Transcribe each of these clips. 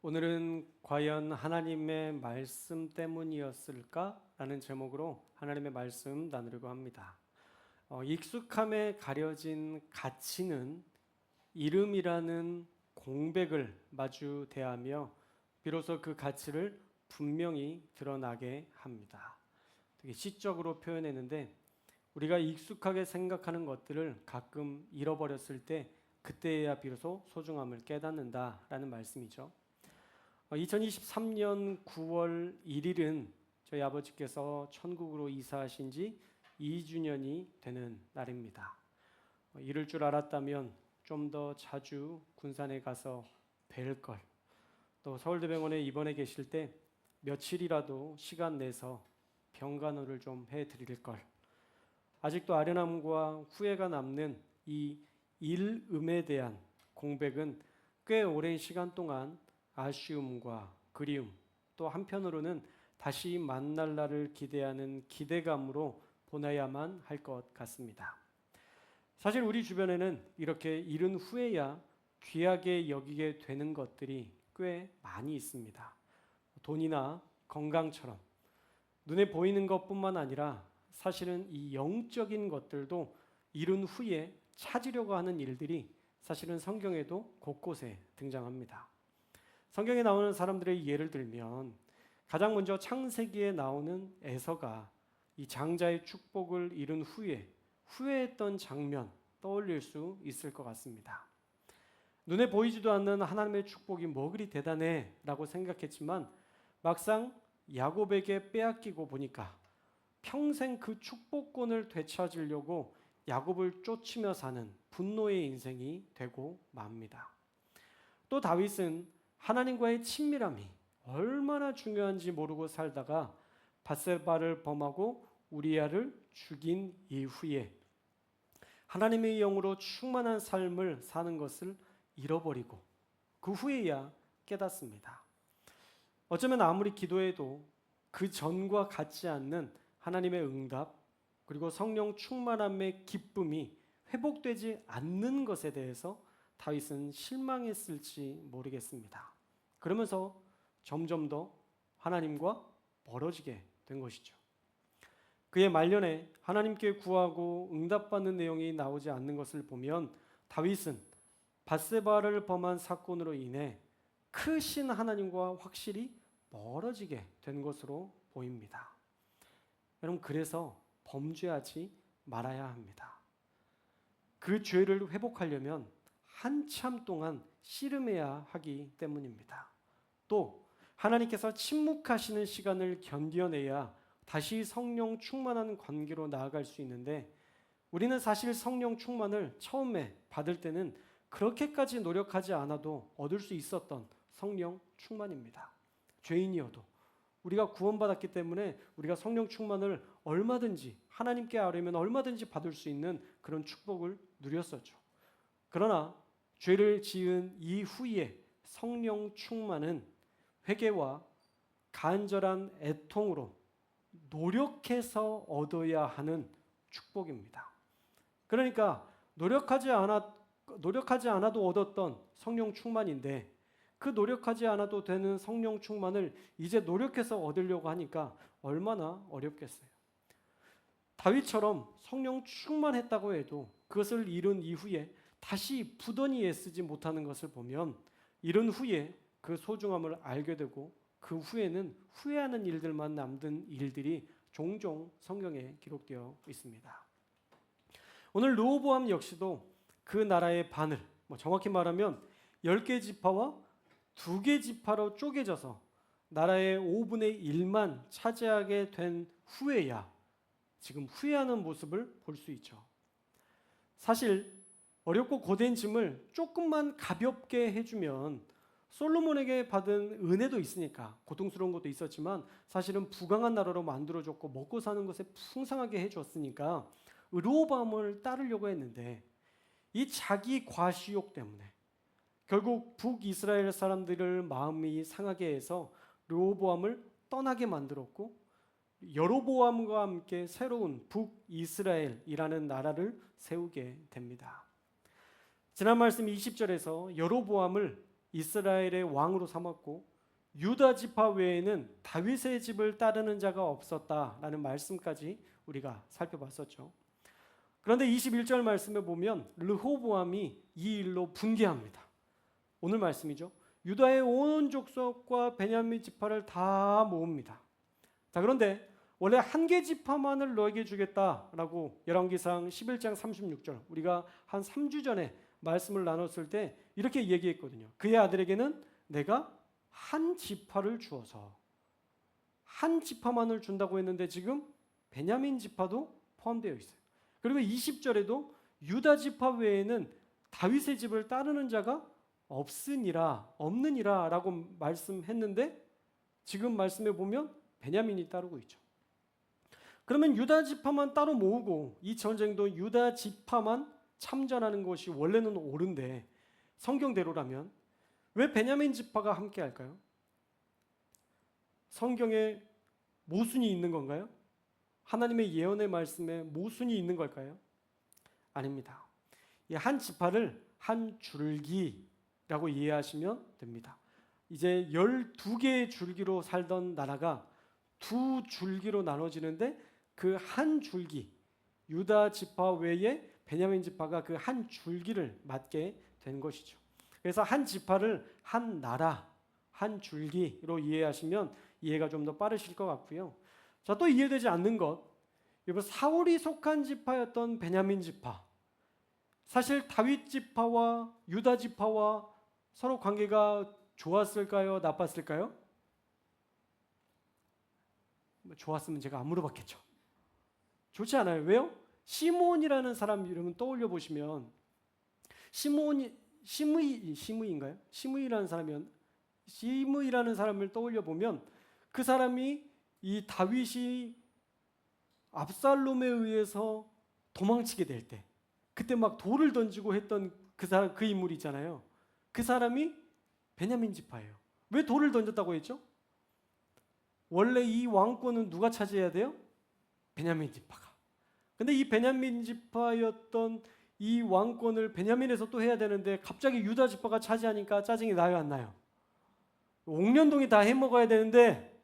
오늘은 과연 하나님의 말씀 때문이었을까? 라는 제목으로 하나님의 말씀 나누려고 합니다. 익숙함에 가려진 가치는 이름이라는 공백을 마주 대하며 비로소 그 가치를 분명히 드러나게 합니다. 되게 시적으로 표현했는데 우리가 익숙하게 생각하는 것들을 가끔 잃어버렸을 때 그때야 비로소 소중함을 깨닫는다라는 말씀이죠. 2023년 9월 1일은 저희 아버지께서 천국으로 이사하신 지 2주년이 되는 날입니다. 이럴 줄 알았다면 좀 더 자주 군산에 가서 뵐 걸, 또 서울대병원에 입원해 계실 때 며칠이라도 시간 내서 병간호를 좀 해드릴 걸, 아직도 아련함과 후회가 남는 이 일음에 대한 공백은 꽤 오랜 시간 동안 아쉬움과 그리움, 또 한편으로는 다시 만날 날을 기대하는 기대감으로 보내야만 할 것 같습니다. 사실 우리 주변에는 이렇게 잃은 후에야 귀하게 여기게 되는 것들이 꽤 많이 있습니다. 돈이나 건강처럼 눈에 보이는 것뿐만 아니라 사실은 이 영적인 것들도 잃은 후에 찾으려고 하는 일들이 사실은 성경에도 곳곳에 등장합니다. 성경에 나오는 사람들의 예를 들면 가장 먼저 창세기에 나오는 에서가 이 장자의 축복을 잃은 후에 후회했던 장면 떠올릴 수 있을 것 같습니다. 눈에 보이지도 않는 하나님의 축복이 뭐 그리 대단해 라고 생각했지만 막상 야곱에게 빼앗기고 보니까 평생 그 축복권을 되찾으려고 야곱을 쫓으며 사는 분노의 인생이 되고 맙니다. 또 다윗은 하나님과의 친밀함이 얼마나 중요한지 모르고 살다가 밧세바를 범하고 우리아를 죽인 이후에 하나님의 영으로 충만한 삶을 사는 것을 잃어버리고 그 후에야 깨닫습니다. 어쩌면 아무리 기도해도 그 전과 같지 않는 하나님의 응답, 그리고 성령 충만함의 기쁨이 회복되지 않는 것에 대해서 다윗은 실망했을지 모르겠습니다. 그러면서 점점 더 하나님과 멀어지게 된 것이죠. 그의 말년에 하나님께 구하고 응답받는 내용이 나오지 않는 것을 보면 다윗은 밧세바를 범한 사건으로 인해 크신 하나님과 확실히 멀어지게 된 것으로 보입니다. 여러분, 그래서 범죄하지 말아야 합니다. 그 죄를 회복하려면 한참 동안 씨름해야 하기 때문입니다. 또 하나님께서 침묵하시는 시간을 견뎌내야 다시 성령 충만한 관계로 나아갈 수 있는데 우리는 사실 성령 충만을 처음에 받을 때는 그렇게까지 노력하지 않아도 얻을 수 있었던 성령 충만입니다. 죄인이어도 우리가 구원받았기 때문에 우리가 성령 충만을 얼마든지 하나님께 아뢰면 얼마든지 받을 수 있는 그런 축복을 누렸었죠. 그러나 죄를 지은 이후에 성령 충만은 회개와 간절한 애통으로 노력해서 얻어야 하는 축복입니다. 그러니까 노력하지 않아도 얻었던 성령 충만인데 그 노력하지 않아도 되는 성령 충만을 이제 노력해서 얻으려고 하니까 얼마나 어렵겠어요. 다윗처럼 성령 충만했다고 해도 그것을 잃은 이후에 다시 부단히 애쓰지 못하는 것을 보면 잃은 후에 그 소중함을 알게 되고 그 후에는 후회하는 일들만 남는 일들이 종종 성경에 기록되어 있습니다. 오늘 르호보암 역시도 그 나라의 반을, 정확히 말하면 10개 지파와 2개 지파로 쪼개져서 나라의 5분의 1만 차지하게 된 후에야 지금 후회하는 모습을 볼 수 있죠. 사실 어렵고 고된 짐을 조금만 가볍게 해주면 솔로몬에게 받은 은혜도 있으니까 고통스러운 것도 있었지만 사실은 부강한 나라로 만들어줬고 먹고 사는 것에 풍성하게 해줬으니까 르호보암을 따르려고 했는데 이 자기 과시욕 때문에 결국 북이스라엘 사람들을 마음이 상하게 해서 르호보암을 떠나게 만들었고 여로보암과 함께 새로운 북이스라엘이라는 나라를 세우게 됩니다. 지난 말씀 20절에서 여로보암을 이스라엘의 왕으로 삼았고 유다 지파 외에는 다윗의 집을 따르는 자가 없었다라는 말씀까지 우리가 살펴봤었죠. 그런데 21절 말씀에 보면 르호보암이 이 일로 분개합니다. 오늘 말씀이죠. 유다의 온 족속과 베냐민 지파를 다 모읍니다. 자, 그런데 원래 한 개 지파만을 너에게 주겠다라고 열왕기상 11장 36절 우리가 한 3주 전에 말씀을 나눴을 때 이렇게 얘기했거든요. 그의 아들에게는 내가 한 지파를 주어서 한 지파만을 준다고 했는데 지금 베냐민 지파도 포함되어 있어요. 그리고 20절에도 유다 지파 외에는 다윗의 집을 따르는 자가 없느니라 라고 말씀했는데 지금 말씀해 보면 베냐민이 따르고 있죠. 그러면 유다 지파만 따로 모으고 이 전쟁도 유다 지파만 참전하는 것이 원래는 옳은데 성경대로라면 왜 베냐민 지파가 함께 할까요? 성경에 모순이 있는 건가요? 하나님의 예언의 말씀에 모순이 있는 걸까요? 아닙니다. 이 한 지파를 한 줄기라고 이해하시면 됩니다. 이제 12개의 줄기로 살던 나라가 두 줄기로 나눠지는데 그 한 줄기, 유다 지파 외에 베냐민 지파가 그 한 줄기를 맡게 된 것이죠. 그래서 한 지파를 한 나라, 한 줄기로 이해하시면 이해가 좀 더 빠르실 것 같고요. 자, 또 이해되지 않는 것, 여러분 사울이 속한 지파였던 베냐민 지파, 사실 다윗 지파와 유다 지파와 서로 관계가 좋았을까요? 나빴을까요? 좋았으면 제가 안 물어봤겠죠. 좋지 않아요. 왜요? 시므온이라는 사람 이름은 떠올려 보시면 시므이라는 사람을 떠올려 보면 그 사람이 이 다윗이 압살롬에 의해서 도망치게 될 때 그때 막 돌을 던지고 했던 그 인물이 있잖아요. 그 사람이 베냐민 지파예요. 왜 돌을 던졌다고 했죠? 원래 이 왕권은 누가 차지해야 돼요? 베냐민 지파가. 근데 이 베냐민 지파였던 이 왕권을 베냐민에서 또 해야 되는데 갑자기 유다 지파가 차지하니까 짜증이 나요, 안 나요? 옥년동이 다 해먹어야 되는데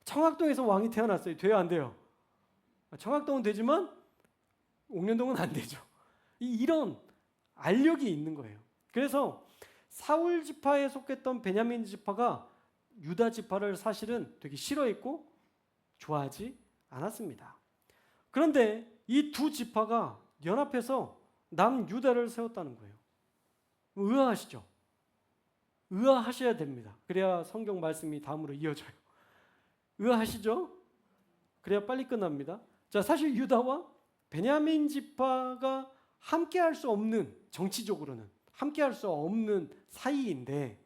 청학동에서 왕이 태어났어요. 돼요, 안 돼요? 청학동은 되지만 옥년동은 안 되죠. 이런 알력이 있는 거예요. 그래서 사울 지파에 속했던 베냐민 지파가 유다 지파를 사실은 되게 싫어했고 좋아하지 않았습니다. 그런데 이 두 지파가 연합해서 남유다를 세웠다는 거예요. 의아하시죠? 의아하셔야 됩니다. 그래야 성경 말씀이 다음으로 이어져요. 의아하시죠? 그래야 빨리 끝납니다. 자, 사실 유다와 베냐민 지파가 함께할 수 없는, 정치적으로는 함께할 수 없는 사이인데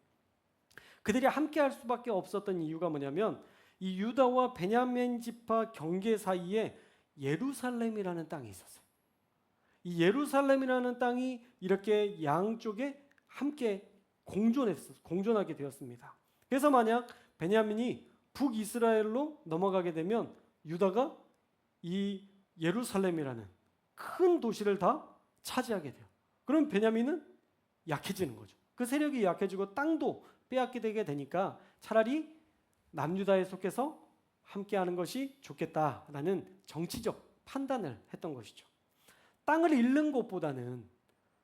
그들이 함께할 수밖에 없었던 이유가 뭐냐면 이 유다와 베냐민 지파 경계 사이에 예루살렘이라는 땅이 있었어요. 이 예루살렘이라는 땅이 이렇게 양쪽에 함께 공존하게 되었습니다. 그래서 만약 베냐민이 북이스라엘로 넘어가게 되면 유다가 이 예루살렘이라는 큰 도시를 다 차지하게 돼요. 그럼 베냐민은 약해지는 거죠. 그 세력이 약해지고 땅도 빼앗게 되게 되니까 차라리 남유다에 속해서 함께하는 것이 좋겠다라는 정치적 판단을 했던 것이죠. 땅을 잃는 것보다는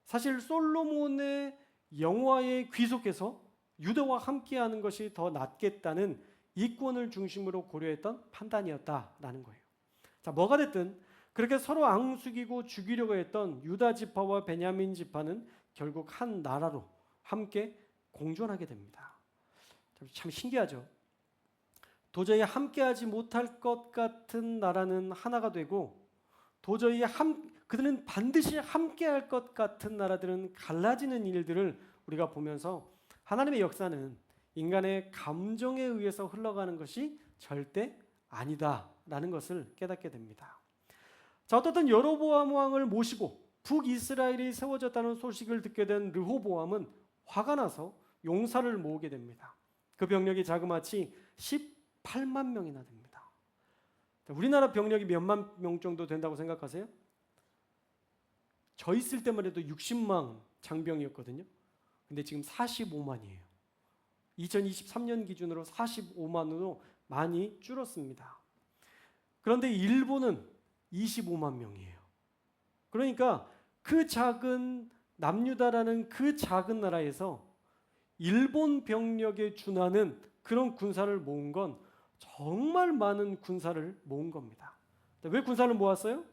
사실 솔로몬의 영화에 귀속해서 유다와 함께하는 것이 더 낫겠다는 이권을 중심으로 고려했던 판단이었다라는 거예요. 자, 뭐가 됐든 그렇게 서로 앙숙이고 죽이려고 했던 유다 지파와 베냐민 지파는 결국 한 나라로 함께 공존하게 됩니다. 참 신기하죠. 도저히 함께하지 못할 것 같은 나라는 하나가 되고 도저히 그들은 반드시 함께할 것 같은 나라들은 갈라지는 일들을 우리가 보면서 하나님의 역사는 인간의 감정에 의해서 흘러가는 것이 절대 아니다라는 것을 깨닫게 됩니다. 자, 어떻든 여로보암 왕을 모시고 북이스라엘이 세워졌다는 소식을 듣게 된 르호보암은 화가 나서 용사를 모으게 됩니다. 그 병력이 자그마치 18만 명이나 됩니다. 우리나라 병력이 몇만 명 정도 된다고 생각하세요? 저 있을 때만 해도 60만 장병이었거든요. 근데 지금 45만이에요. 2023년 기준으로 45만으로 많이 줄었습니다. 그런데 일본은 25만 명이에요. 그러니까 그 작은 남유다라는 그 작은 나라에서 일본 병력에 준하는 그런 군사를 모은 건 정말 많은 군사를 모은 겁니다. 왜 군사를 모았어요?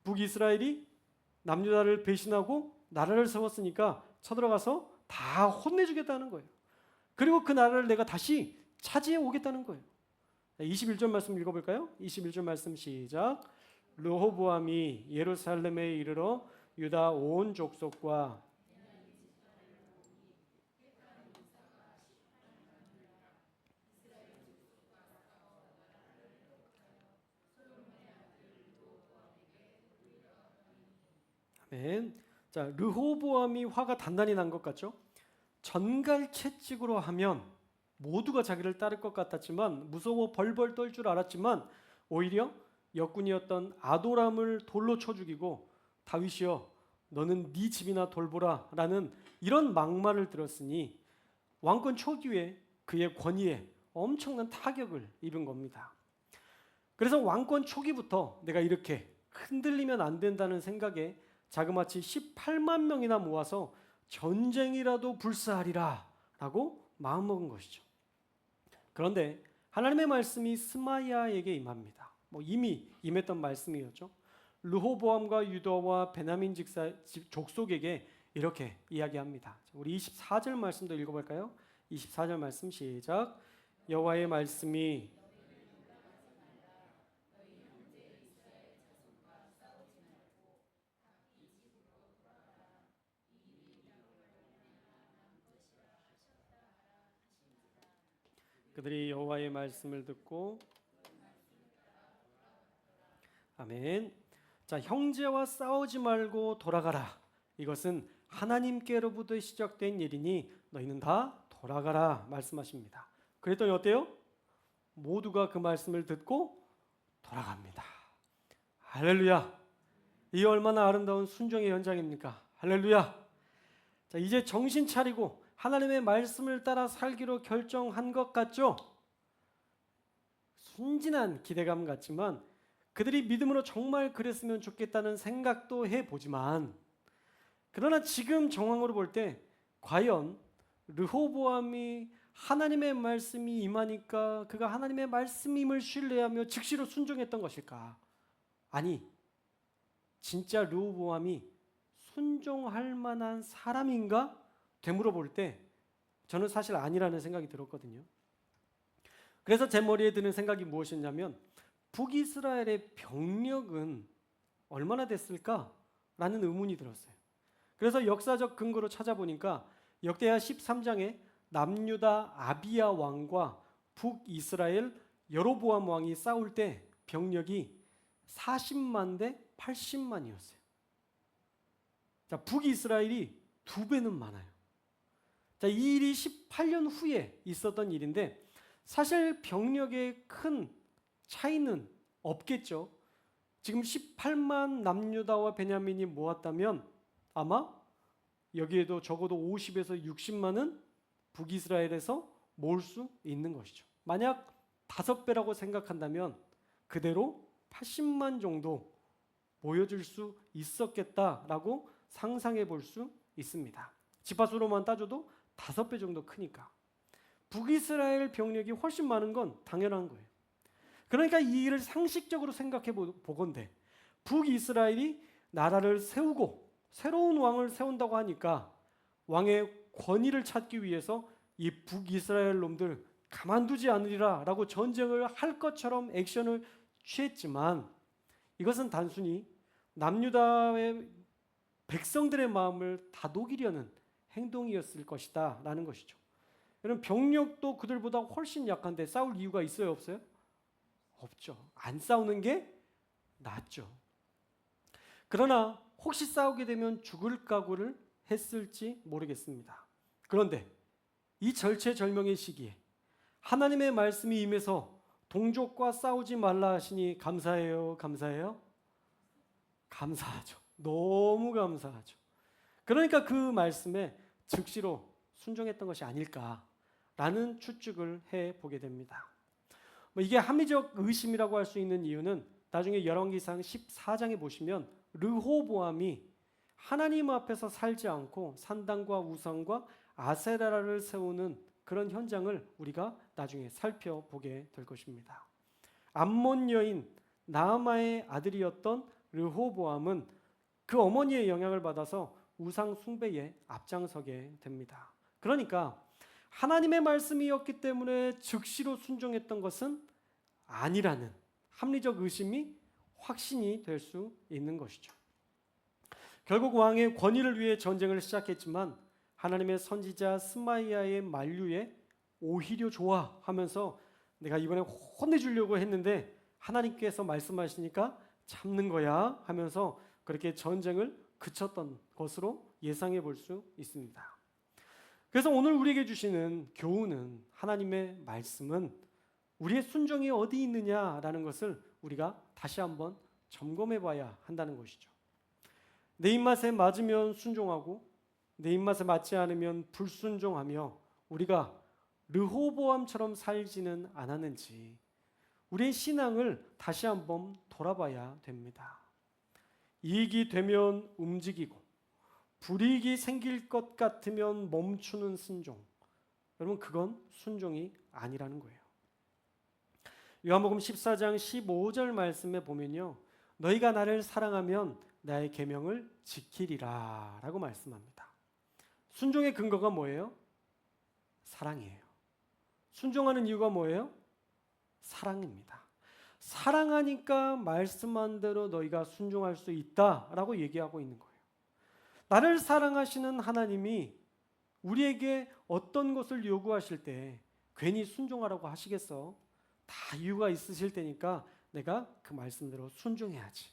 북이스라엘이 남유다를 배신하고 나라를 세웠으니까 쳐들어가서 다 혼내주겠다는 거예요. 그리고 그 나라를 내가 다시 차지해 오겠다는 거예요. 21절 말씀 읽어볼까요? 21절 말씀 시작. 르호보암이 예루살렘에 이르러 유다 온 족속과 아멘. 자, 르호보암이 화가 단단히 난 것 같죠? 전갈채찍으로 하면 모두가 자기를 따를 것 같았지만 무서워 벌벌 떨 줄 알았지만 오히려 역군이었던 아도람을 돌로 쳐 죽이고 다윗이여 너는 네 집이나 돌보라 라는 이런 막말을 들었으니 왕권 초기에 그의 권위에 엄청난 타격을 입은 겁니다. 그래서 왕권 초기부터 내가 이렇게 흔들리면 안 된다는 생각에 자그마치 18만 명이나 모아서 전쟁이라도 불사하리라 라고 마음먹은 것이죠. 그런데 하나님의 말씀이 스마야에게 임합니다. 이미 임했던 말씀이었죠. 르호보암과 유다와 베냐민 족속에게 이렇게 이야기합니다. 우리 24절 말씀도 읽어볼까요? 24절 말씀 시작. 여호와의 말씀이 그들이 여호와의 말씀을 듣고 아멘. 자, 형제와 싸우지 말고 돌아가라. 이것은 하나님께로부터 시작된 일이니 너희는 다 돌아가라 말씀하십니다. 그랬더니 어때요? 모두가 그 말씀을 듣고 돌아갑니다. 할렐루야. 이 얼마나 아름다운 순종의 현장입니까? 할렐루야. 자, 이제 정신 차리고 하나님의 말씀을 따라 살기로 결정한 것 같죠? 순진한 기대감 같지만 그들이 믿음으로 정말 그랬으면 좋겠다는 생각도 해보지만 그러나 지금 정황으로 볼 때 과연 르호보암이 하나님의 말씀이 임하니까 그가 하나님의 말씀임을 신뢰하며 즉시로 순종했던 것일까? 아니, 진짜 르호보암이 순종할 만한 사람인가? 되물어볼 때 저는 사실 아니라는 생각이 들었거든요. 그래서 제 머리에 드는 생각이 무엇이었냐면 북이스라엘의 병력은 얼마나 됐을까라는 의문이 들었어요. 그래서 역사적 근거로 찾아보니까 역대하 13장에 남유다 아비야 왕과 북이스라엘 여로보암 왕이 싸울 때 병력이 40만 대 80만이었어요. 자, 북이스라엘이 2배는 많아요. 자, 이 일이 18년 후에 있었던 일인데 사실 병력의 큰 차이는 없겠죠. 지금 18만 남유다와 베냐민이 모았다면 아마 여기에도 적어도 50에서 60만은 북이스라엘에서 모을 수 있는 것이죠. 만약 5배라고 생각한다면 그대로 80만 정도 모여줄 수 있었겠다라고 상상해 볼 수 있습니다. 지파수로만 따져도 5배 정도 크니까. 북이스라엘 병력이 훨씬 많은 건 당연한 거예요. 그러니까 이 일을 상식적으로 생각해 보건대 북이스라엘이 나라를 세우고 새로운 왕을 세운다고 하니까 왕의 권위를 찾기 위해서 이 북이스라엘 놈들 가만두지 않으리라 라고 전쟁을 할 것처럼 액션을 취했지만 이것은 단순히 남유다의 백성들의 마음을 다독이려는 행동이었을 것이다 라는 것이죠. 여러분, 병력도 그들보다 훨씬 약한데 싸울 이유가 있어요, 없어요? 없죠. 안 싸우는 게 낫죠. 그러나 혹시 싸우게 되면 죽을 각오를 했을지 모르겠습니다. 그런데 이 절체절명의 시기에 하나님의 말씀이 임해서 동족과 싸우지 말라 하시니 감사해요, 감사해요? 감사하죠. 너무 감사하죠. 그러니까 그 말씀에 즉시로 순종했던 것이 아닐까라는 추측을 해보게 됩니다. 이게 합리적 의심이라고 할 수 있는 이유는 나중에 열왕기상 14장에 보시면 르호보암이 하나님 앞에서 살지 않고 산당과 우상과 아세라를 세우는 그런 현장을 우리가 나중에 살펴보게 될 것입니다. 암몬 여인 나아마의 아들이었던 르호보암은 그 어머니의 영향을 받아서 우상 숭배에 앞장서게 됩니다. 그러니까 하나님의 말씀이었기 때문에 즉시로 순종했던 것은 아니라는 합리적 의심이 확신이 될 수 있는 것이죠. 결국 왕의 권위를 위해 전쟁을 시작했지만 하나님의 선지자 스마이아의 만류에 오히려 좋아 하면서 내가 이번에 혼내주려고 했는데 하나님께서 말씀하시니까 참는 거야 하면서 그렇게 전쟁을 그쳤던 것으로 예상해 볼 수 있습니다. 그래서 오늘 우리에게 주시는 교훈은 하나님의 말씀은 우리의 순종이 어디 있느냐라는 것을 우리가 다시 한번 점검해 봐야 한다는 것이죠. 내 입맛에 맞으면 순종하고 내 입맛에 맞지 않으면 불순종하며 우리가 르호보암처럼 살지는 않았는지 우리의 신앙을 다시 한번 돌아봐야 됩니다. 이익이 되면 움직이고 불이익이 생길 것 같으면 멈추는 순종. 여러분 그건 순종이 아니라는 거예요. 요한복음 14장 15절 말씀에 보면요. 너희가 나를 사랑하면 나의 계명을 지키리라 라고 말씀합니다. 순종의 근거가 뭐예요? 사랑이에요. 순종하는 이유가 뭐예요? 사랑입니다. 사랑하니까 말씀한 대로 너희가 순종할 수 있다라고 얘기하고 있는 거예요. 나를 사랑하시는 하나님이 우리에게 어떤 것을 요구하실 때 괜히 순종하라고 하시겠어? 다 이유가 있으실 테니까 내가 그 말씀대로 순종해야지.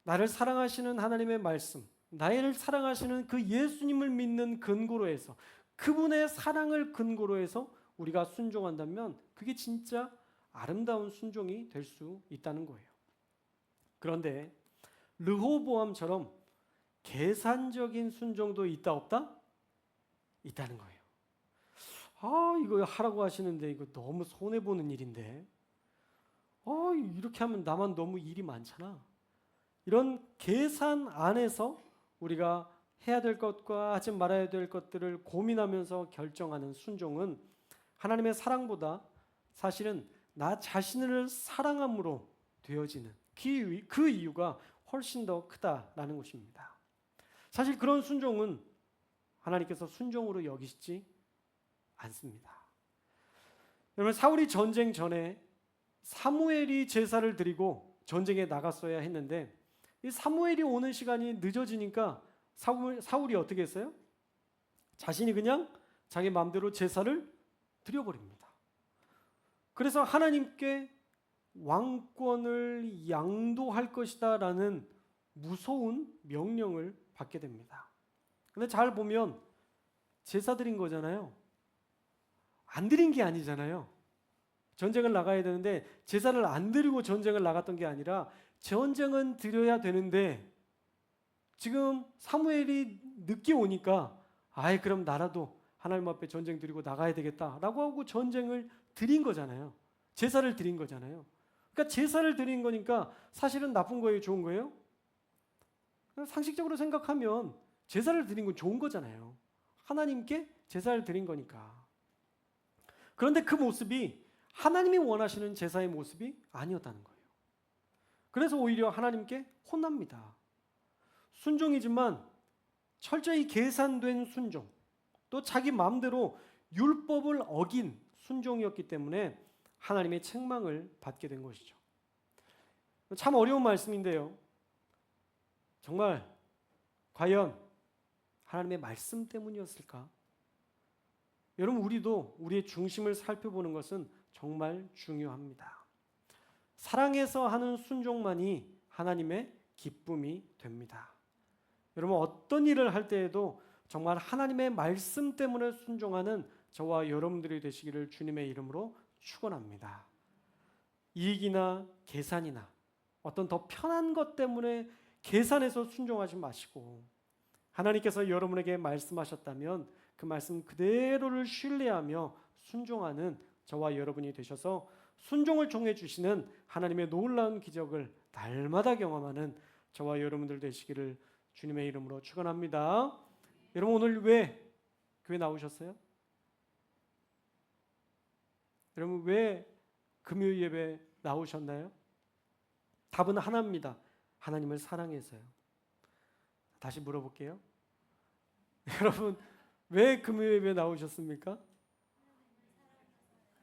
나를 사랑하시는 하나님의 말씀, 나를 사랑하시는 그 예수님을 믿는 근거로 해서 그분의 사랑을 근거로 해서 우리가 순종한다면 그게 진짜 아름다운 순종이 될 수 있다는 거예요. 그런데 르호보암처럼 계산적인 순종도 있다 없다? 있다는 거예요. 이거 하라고 하시는데 이거 너무 손해보는 일인데 이렇게 하면 나만 너무 일이 많잖아. 이런 계산 안에서 우리가 해야 될 것과 하지 말아야 될 것들을 고민하면서 결정하는 순종은 하나님의 사랑보다 사실은 나 자신을 사랑함으로 되어지는 그 이유가 훨씬 더 크다라는 것입니다. 사실 그런 순종은 하나님께서 순종으로 여기시지 않습니다. 여러분 사울이 전쟁 전에 사무엘이 제사를 드리고 전쟁에 나갔어야 했는데 이 사무엘이 오는 시간이 늦어지니까 사울이 어떻게 했어요? 자신이 그냥 자기 마음대로 제사를 드려버립니다. 그래서 하나님께 왕권을 양도할 것이다 라는 무서운 명령을 받게 됩니다. 근데 잘 보면 제사 드린 거잖아요. 안 드린 게 아니잖아요. 전쟁을 나가야 되는데 제사를 안 드리고 전쟁을 나갔던 게 아니라 전쟁은 드려야 되는데 지금 사무엘이 늦게 오니까 그럼 나라도 하나님 앞에 전쟁 드리고 나가야 되겠다라고 하고 전쟁을 드린 거잖아요. 제사를 드린 거잖아요. 그러니까 제사를 드린 거니까 사실은 나쁜 거예요, 좋은 거예요? 상식적으로 생각하면 제사를 드린 건 좋은 거잖아요. 하나님께 제사를 드린 거니까. 그런데 그 모습이 하나님이 원하시는 제사의 모습이 아니었다는 거예요. 그래서 오히려 하나님께 혼납니다. 순종이지만 철저히 계산된 순종, 또 자기 마음대로 율법을 어긴 순종이었기 때문에 하나님의 책망을 받게 된 것이죠. 참 어려운 말씀인데요. 정말 과연 하나님의 말씀 때문이었을까? 여러분 우리도 우리의 중심을 살펴보는 것은 정말 중요합니다. 사랑해서 하는 순종만이 하나님의 기쁨이 됩니다. 여러분 어떤 일을 할 때에도 정말 하나님의 말씀 때문에 순종하는 저와 여러분들이 되시기를 주님의 이름으로 축원합니다. 이익이나 계산이나 어떤 더 편한 것 때문에 계산해서 순종하지 마시고 하나님께서 여러분에게 말씀하셨다면 그 말씀 그대로를 신뢰하며 순종하는 저와 여러분이 되셔서 순종을 통해 주시는 하나님의 놀라운 기적을 날마다 경험하는 저와 여러분들 되시기를 주님의 이름으로 축원합니다. 여러분 오늘 왜 교회 나오셨어요? 여러분 왜 금요일 예배 나오셨나요? 답은 하나입니다. 하나님을 사랑해서요. 다시 물어볼게요. 여러분 왜 금요일 예배 나오셨습니까?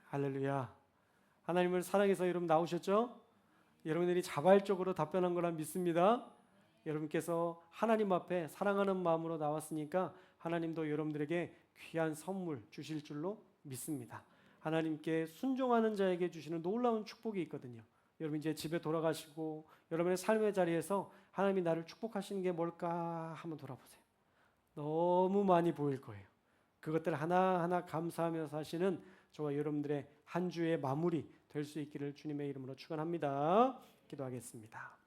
할렐루야. 하나님을 사랑해서 여러분 나오셨죠? 여러분들이 자발적으로 답변한 거라 믿습니다. 여러분께서 하나님 앞에 사랑하는 마음으로 나왔으니까 하나님도 여러분들에게 귀한 선물 주실 줄로 믿습니다. 하나님께 순종하는 자에게 주시는 놀라운 축복이 있거든요. 여러분 이제 집에 돌아가시고 여러분의 삶의 자리에서 하나님이 나를 축복하시는 게 뭘까 한번 돌아보세요. 너무 많이 보일 거예요. 그것들 하나하나 감사하며 사시는 저와 여러분들의 한 주의 마무리 될 수 있기를 주님의 이름으로 축원합니다. 기도하겠습니다.